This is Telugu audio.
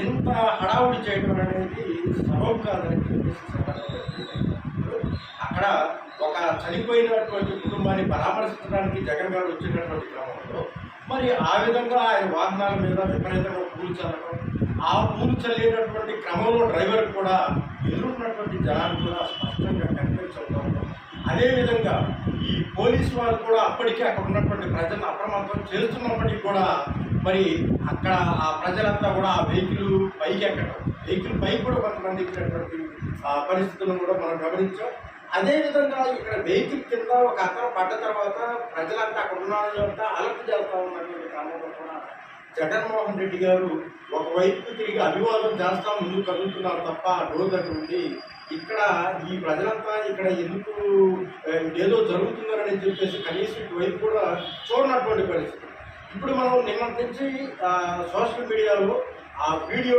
ఇంత హడావుడి చేయడం అనేది సబబు కాదని చెప్పేసి అక్కడ ఒక చనిపోయినటువంటి కుటుంబాన్ని పరామర్శించడానికి జగన్ గారు వచ్చినటువంటి క్రమంలో మరి ఆ విధంగా ఆయన వాహనాల మీద విపరీతంగా పూలు చల్లడం, ఆ పూలు చల్లేటటువంటి క్రమంలో డ్రైవర్ కూడా ఎదురున్నటువంటి జనాలు కూడా స్పష్టంగా కనిపించడం, అదేవిధంగా ఈ పోలీసు వారు కూడా అప్పటికే అక్కడ ఉన్నటువంటి ప్రజలను అప్రమత్తం చేస్తున్నప్పటికీ కూడా మరి అక్కడ ఆ ప్రజలంతా కూడా ఆ వెహికల్ పైకి ఎక్కడం, వెహికల్ పైకి కూడా కొంతమంది ఎక్కినటువంటి పరిస్థితులను కూడా మనం గమనించాం. అదేవిధంగా ఇక్కడ వెహికల్ కింద ఒక అతను పడ్డ తర్వాత ప్రజలంతా అక్కడ ఉన్నంతా అలర్ట్ చేస్తూ ఉన్నటువంటి క్రమంలో కూడా జగన్మోహన్ రెడ్డి గారు ఒకవైపు తిరిగి అభివాదం చేస్తా ముందు కదులుతున్నారు తప్ప డోర్ దగ్గర ఉండి ఇక్కడ ఈ ప్రజలంతా ఇక్కడ ఎందుకు ఏదో జరుగుతుందని చెప్పేసి కనీసం ఇటువైపు కూడా చూడనటువంటి పరిస్థితి. ఇప్పుడు మనం నిన్నటి నుంచి సోషల్ మీడియాలో ఆ వీడియో